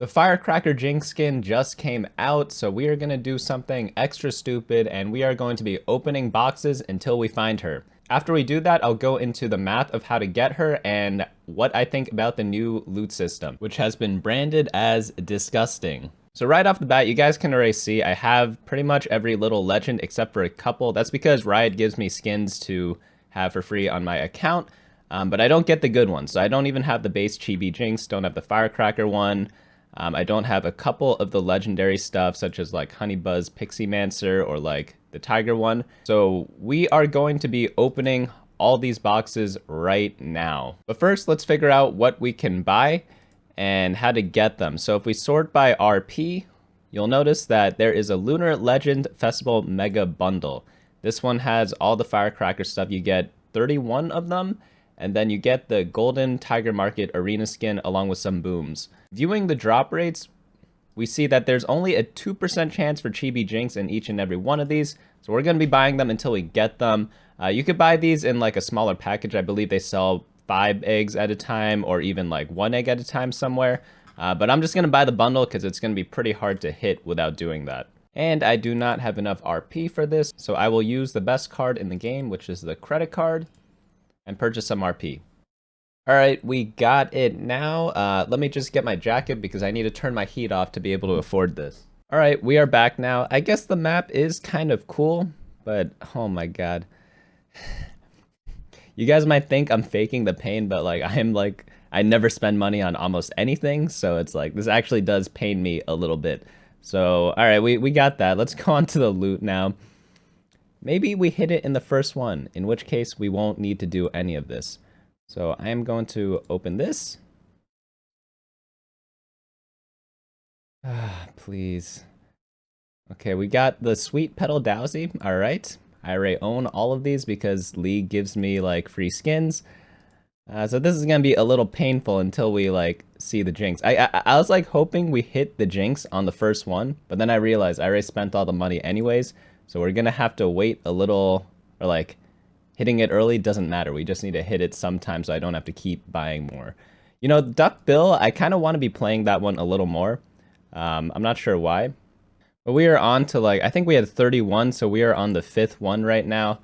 The Firecracker Jinx skin just came out, so we are going to do something extra stupid and we are going to be opening boxes until we find her. After we do that, I'll go into the math of how to get her and what I think about the new loot system, which has been branded as disgusting. So right off the bat, you guys can already see I have pretty much every little legend except for a couple. That's because Riot gives me skins to have for free on my account, but I don't get the good ones. So I don't even have the base Chibi Jinx, don't have the Firecracker one. I don't have a couple of the legendary stuff, such as like Honeybuzz Pixie Mancer or like the Tiger one. So we are going to be opening all these boxes right now. But first, let's figure out what we can buy and how to get them. So if we sort by RP, you'll notice that there is a Lunar Legend Festival Mega Bundle. This one has all the Firecracker stuff. You get 31 of them, and then you get the Golden Tiger Market Arena skin along with some booms. Viewing the drop rates, we see that there's only a 2% chance for Chibi Jinx in each and every one of these, so we're going to be buying them until we get them. You could buy these in like a smaller package. I believe they sell 5 eggs at a time or even like 1 egg at a time somewhere, but I'm just going to buy the bundle because it's going to be pretty hard to hit without doing that. And I do not have enough RP for this, so I will use the best card in the game, which is the credit card, and purchase some RP. All right, we got it now. Let me just get my jacket because I need to turn my heat off to be able to afford this. All right, we are back now. I guess the map is kind of cool, but oh my god. You guys might think I'm faking the pain, but like I never spend money on almost anything, so it's like this actually does pain me a little bit. So, all right, we got that. Let's go on to the loot now. Maybe we hit it in the first one, in which case we won't need to do any of this. So I am going to open this. Please. Okay, we got the Sweet Petal Dowsy. All right. I already own all of these because League gives me like free skins. So this is gonna be a little painful until we like see the Jinx. I was like hoping we hit the Jinx on the first one, but then I realized I already spent all the money anyways. So we're gonna have to wait a little, or like hitting it early doesn't matter. We just need to hit it sometime so I don't have to keep buying more. You know, Duck Bill, I kind of want to be playing that one a little more. I'm not sure why. But we are on to like, I think we had 31, so we are on the 5th one right now.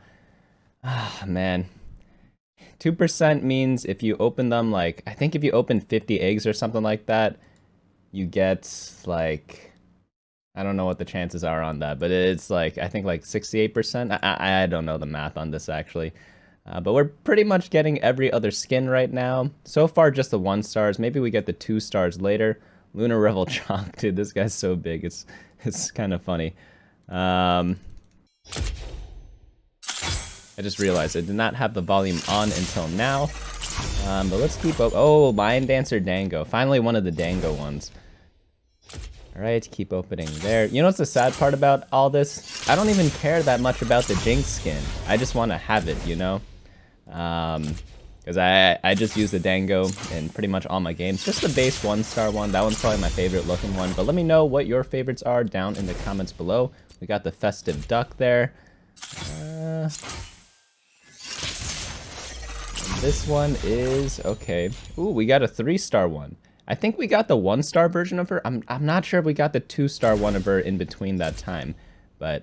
Ah, man. 2% means if you open them, like, I think if you open 50 eggs or something like that, you get like, I don't know what the chances are on that, but it's like, I think like 68%. I don't know the math on this actually. But we're pretty much getting every other skin right now. So far, just the 1 stars. Maybe we get the 2 stars later. Lunar Revel Chonk, dude, this guy's so big. It's kind of funny. I just realized I did not have the volume on until now. But let's keep up. Oh, Lion Dancer Dango. Finally, one of the Dango ones. All right, keep opening there. You know what's the sad part about all this? I don't even care that much about the Jinx skin. I just want to have it, you know? Because I just use the Dango in pretty much all my games. Just the base 1-star one. That one's probably my favorite looking one. But let me know what your favorites are down in the comments below. We got the Festive Duck there. This one is okay. Ooh, we got a 3-star one. I think we got the 1-star version of her. I'm not sure if we got the 2-star one of her in between that time, but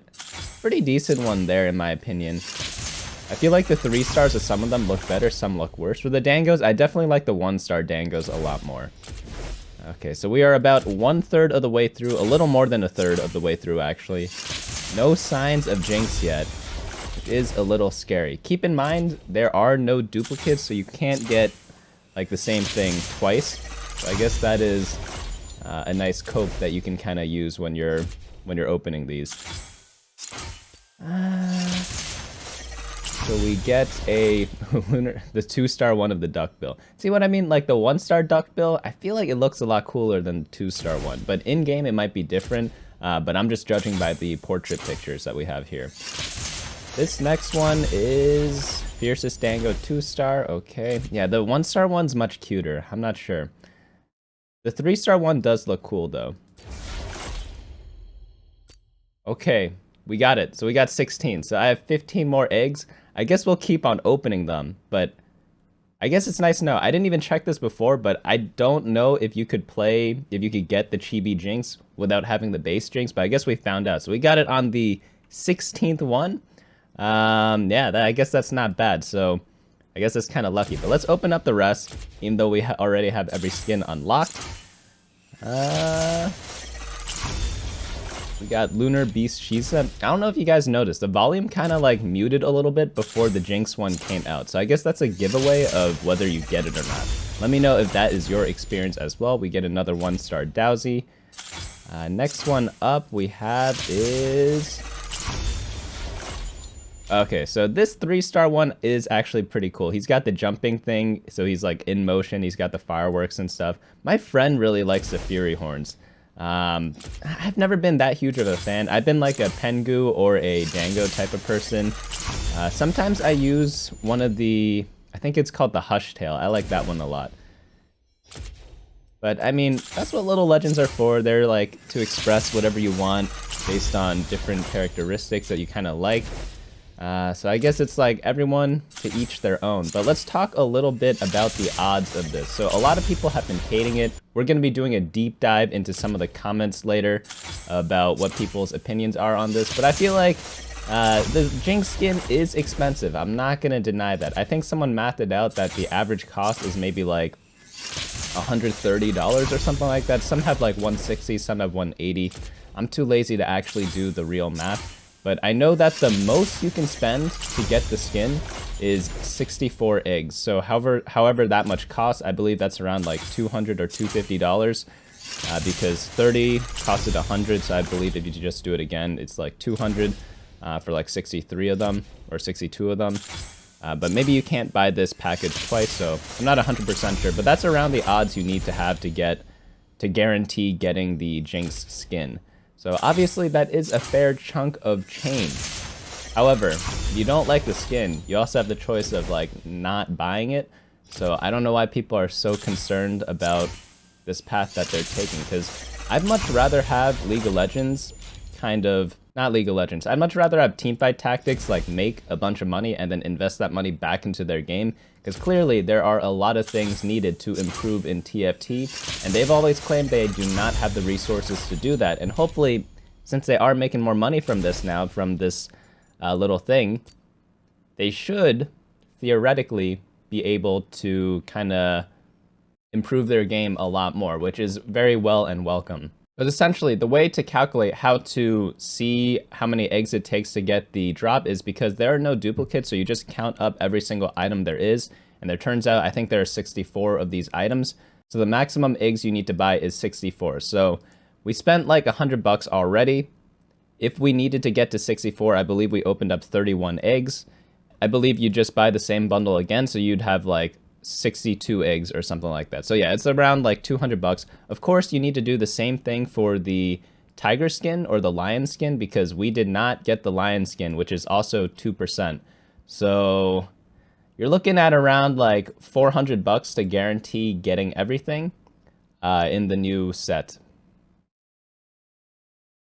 pretty decent one there in my opinion. I feel like the 3 stars of some of them look better, some look worse. For the Dangos, I definitely like the 1-star Dangos a lot more. Okay, so we are about 1/3 of the way through, a little more than 1/3 of the way through actually. No signs of Jinx yet. It is a little scary. Keep in mind, there are no duplicates, so you can't get like the same thing twice. So I guess that is a nice cope that you can kind of use when you're opening these. So we get a the 2-star one of the Duck Bill. See what I mean? Like the 1-star Duck Bill, I feel like it looks a lot cooler than the 2-star one. But in game, it might be different. But I'm just judging by the portrait pictures that we have here. This next one is Fiercest Dango 2-star. Okay, yeah, the 1-star one's much cuter. I'm not sure. The 3-star one does look cool though. Okay, we got it. So we got 16. So I have 15 more eggs. I guess we'll keep on opening them, but I guess it's nice to know. I didn't even check this before, but I don't know if you could get the Chibi Jinx without having the base Jinx, but I guess we found out. So we got it on the 16th one. Yeah, I guess that's not bad. So I guess that's kind of lucky. But let's open up the rest, even though we already have every skin unlocked. We got Lunar Beast Shisa. I don't know if you guys noticed, the volume kind of like muted a little bit before the Jinx one came out. So I guess that's a giveaway of whether you get it or not. Let me know if that is your experience as well. We get another 1-star Dowsy. Next one up we have is... Okay, so this 3-star one is actually pretty cool. He's got the jumping thing, so he's like in motion. He's got the fireworks and stuff. My friend really likes the Fury Horns. I've never been that huge of a fan. I've been like a Pengu or a Dango type of person. Sometimes I use one of the, I think it's called the Hush Tail. I like that one a lot. But I mean, that's what Little Legends are for. They're like to express whatever you want based on different characteristics that you kind of like. So I guess it's like everyone to each their own. But let's talk a little bit about the odds of this. So a lot of people have been hating it. We're going to be doing a deep dive into some of the comments later about what people's opinions are on this. But I feel like the Jinx skin is expensive. I'm not going to deny that. I think someone mathed it out that the average cost is maybe like $130 or something like that. Some have like 160, some have 180. I'm too lazy to actually do the real math. But I know that the most you can spend to get the skin is 64 eggs. So however that much costs, I believe that's around like $200 or $250 because 30 costed 100. So I believe if you just do it again, it's like 200 for like 63 of them or 62 of them. But maybe you can't buy this package twice, so I'm not 100% sure. But that's around the odds you need to have to guarantee getting the Jinx skin. So obviously that is a fair chunk of change. However, if you don't like the skin, you also have the choice of like not buying it. So I don't know why people are so concerned about this path that they're taking, because I'd much rather have League of Legends not League of Legends. I'd much rather have teamfight tactics, like make a bunch of money and then invest that money back into their game, because clearly there are a lot of things needed to improve in TFT, and they've always claimed they do not have the resources to do that. And hopefully, since they are making more money from this now, from this little thing, they should theoretically be able to kind of improve their game a lot more, which is very well and welcome. But essentially, the way to calculate how to see how many eggs it takes to get the drop is because there are no duplicates, so you just count up every single item there is, and there turns out, I think there are 64 of these items, so the maximum eggs you need to buy is 64. So we spent like $100 already. If we needed to get to 64, I believe we opened up 31 eggs. I believe you just buy the same bundle again, so you'd have like 62 eggs or something like that. So yeah, it's around like $200. Of course, you need to do the same thing for the tiger skin or the lion skin, because we did not get the lion skin, which is also 2%. So you're looking at around like $400 to guarantee getting everything in the new set,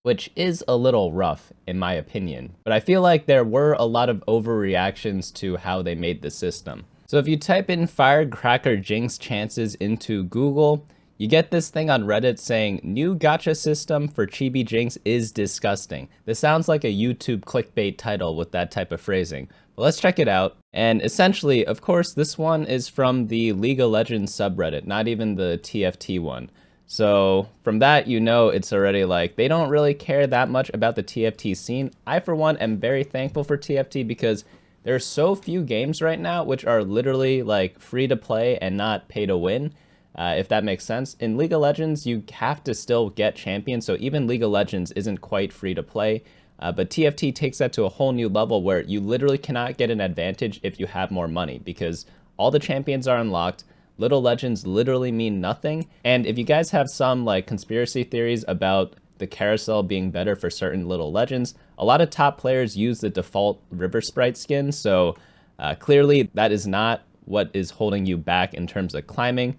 which is a little rough in my opinion. But I feel like there were a lot of overreactions to how they made the system. So if you type in Firecracker Jinx chances into Google, you get this thing on Reddit saying, "New gacha system for Chibi Jinx is disgusting." This sounds like a YouTube clickbait title with that type of phrasing. But let's check it out. And essentially, of course, this one is from the League of Legends subreddit, not even the TFT one. So from that, you know it's already like, they don't really care that much about the TFT scene. I, for one, am very thankful for TFT because there are so few games right now which are literally like free to play and not pay to win, if that makes sense. In League of Legends, you have to still get champions, so even League of Legends isn't quite free to play. But TFT takes that to a whole new level where you literally cannot get an advantage if you have more money, because all the champions are unlocked. Little Legends literally mean nothing. And if you guys have some like conspiracy theories about the carousel being better for certain Little Legends, a lot of top players use the default River Sprite skin, so clearly that is not what is holding you back in terms of climbing.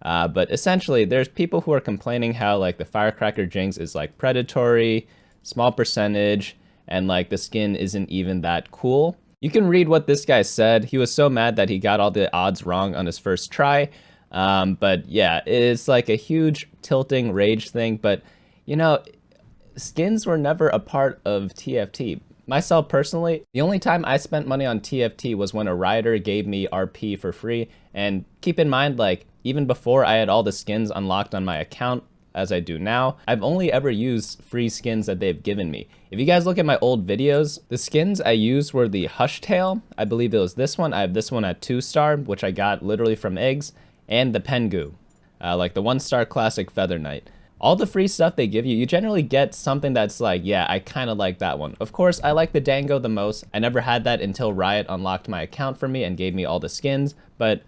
But essentially, there's people who are complaining how like the Firecracker Jinx is like predatory, small percentage, and like the skin isn't even that cool. You can read what this guy said. He was so mad that he got all the odds wrong on his first try. But yeah, it's like a huge tilting rage thing. But you know, skins were never a part of TFT. Myself personally, the only time I spent money on TFT was when a rioter gave me RP for free. And keep in mind, like, even before I had all the skins unlocked on my account, as I do now, I've only ever used free skins that they've given me. If you guys look at my old videos, the skins I used were the Hushtail, I believe it was this one. I have this one at 2-star, which I got literally from eggs, and the Pengu, like the 1-star classic Feather Knight. All the free stuff they give you, you generally get something that's like, yeah, I kind of like that one. Of course, I like the Dango the most. I never had that until Riot unlocked my account for me and gave me all the skins, but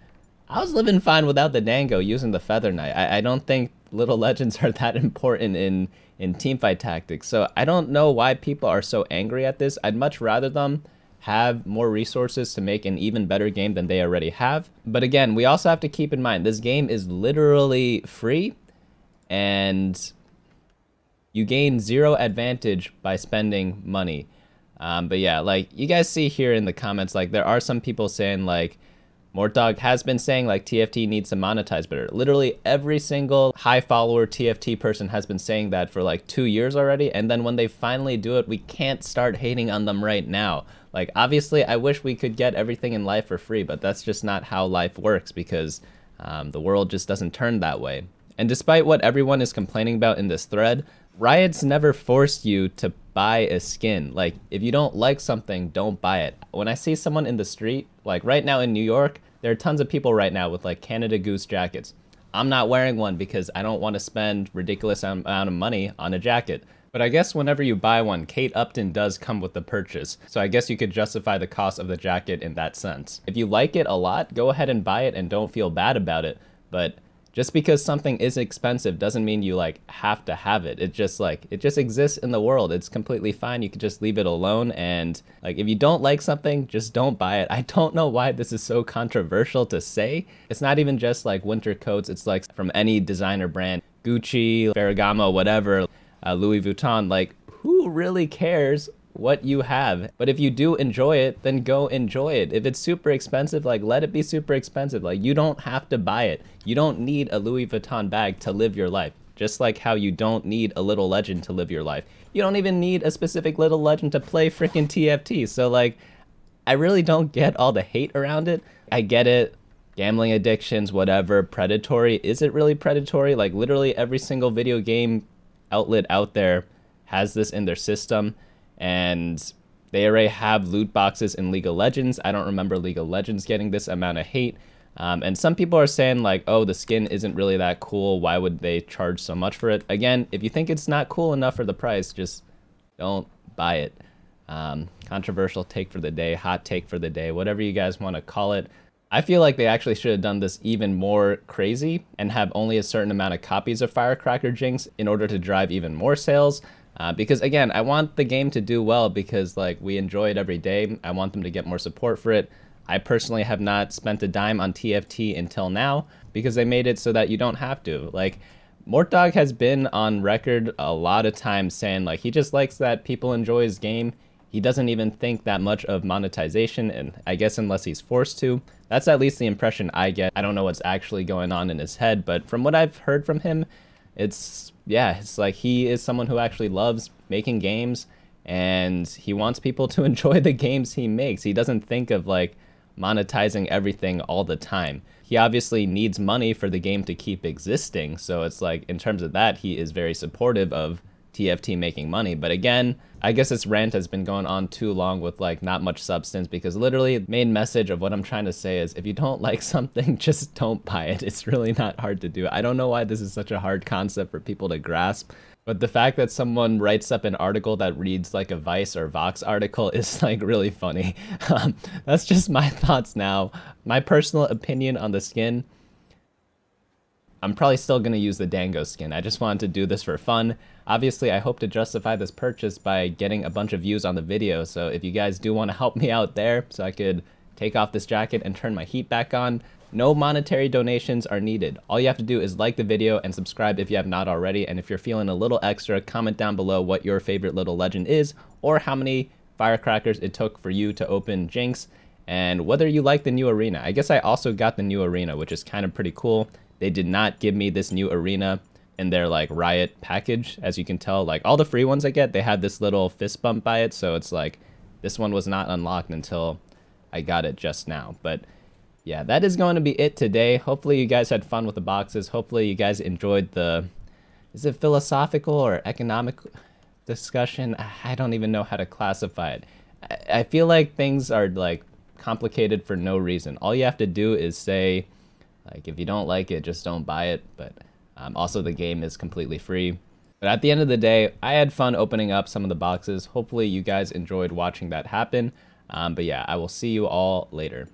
I was living fine without the Dango using the Feather Knight. I don't think little legends are that important in teamfight tactics, so I don't know why people are so angry at this. I'd much rather them have more resources to make an even better game than they already have. But again, we also have to keep in mind, this game is literally free, and you gain 0 advantage by spending money. But yeah, like you guys see here in the comments, like there are some people saying like, Mortdog has been saying like TFT needs to monetize better. Literally every single high follower TFT person has been saying that for like 2 years already. And then when they finally do it, we can't start hating on them right now. Like obviously I wish we could get everything in life for free, but that's just not how life works because the world just doesn't turn that way. And despite what everyone is complaining about in this thread, Riot's never forced you to buy a skin. Like, if you don't like something, don't buy it. When I see someone in the street, like right now in New York, there are tons of people right now with like Canada Goose jackets. I'm not wearing one because I don't want to spend ridiculous amount of money on a jacket. But I guess whenever you buy one, Kate Upton does come with the purchase. So I guess you could justify the cost of the jacket in that sense. If you like it a lot, go ahead and buy it and don't feel bad about it. But just because something is expensive doesn't mean you like have to have it. It just exists in the world. It's completely fine. You can just leave it alone. And like, if you don't like something, just don't buy it. I don't know why this is so controversial to say. It's not even just like winter coats. It's like from any designer brand, Gucci, Ferragamo, whatever, Louis Vuitton. Like, who really cares what you have? But if you do enjoy it, then go enjoy it. If it's super expensive, like let it be super expensive. Like you don't have to buy it. You don't need a Louis Vuitton bag to live your life. Just like how you don't need a little legend to live your life. You don't even need a specific little legend to play freaking TFT. So like, I really don't get all the hate around it. I get it. Gambling addictions, whatever. Predatory. Is it really predatory? Like literally every single video game outlet out there has this in their system. And they already have loot boxes in League of Legends. I don't remember League of Legends getting this amount of hate. And some people are saying like, oh, the skin isn't really that cool. Why would they charge so much for it? Again, if you think it's not cool enough for the price, just don't buy it. Controversial take for the day, hot take for the day, whatever you guys want to call it. I feel like they actually should have done this even more crazy and have only a certain amount of copies of Firecracker Jinx in order to drive even more sales. Because again, I want the game to do well because like we enjoy it every day. I want them to get more support for it. I personally have not spent a dime on TFT until now because they made it so that you don't have to. Like Mortdog has been on record a lot of times saying like he just likes that people enjoy his game. He doesn't even think that much of monetization, and I guess unless he's forced to. That's at least the impression I get. I don't know what's actually going on in his head, but from what I've heard from him, it's like he is someone who actually loves making games and he wants people to enjoy the games he makes. He doesn't think of like monetizing everything all the time. He obviously needs money for the game to keep existing. So it's like in terms of that, he is very supportive of TFT making money. But again, I guess this rant has been going on too long with like not much substance because literally the main message of what I'm trying to say is if you don't like something, just don't buy it. It's really not hard to do. I don't know why this is such a hard concept for people to grasp, but the fact that someone writes up an article that reads like a Vice or Vox article is like really funny. That's just my thoughts now. My personal opinion on the skin. I'm probably still going to use the Dango skin. I just wanted to do this for fun. Obviously, I hope to justify this purchase by getting a bunch of views on the video, so if you guys do want to help me out there so I could take off this jacket and turn my heat back on, no monetary donations are needed. All you have to do is like the video and subscribe if you have not already, and if you're feeling a little extra, comment down below what your favorite little legend is, or how many firecrackers it took for you to open Jinx, and whether you like the new arena. I guess I also got the new arena, which is kind of pretty cool. They did not give me this new arena in their like Riot package, as you can tell. Like all the free ones I get, they had this little fist bump by it, so it's like this one was not unlocked until I got it just now. But yeah, that is going to be it today. Hopefully you guys had fun with the boxes. Hopefully you guys enjoyed the, is it philosophical or economic discussion? I don't even know how to classify it. I feel like things are like complicated for no reason. All you have to do is say, like, if you don't like it, just don't buy it. But also the game is completely free. But at the end of the day, I had fun opening up some of the boxes. Hopefully you guys enjoyed watching that happen. But yeah, I will see you all later.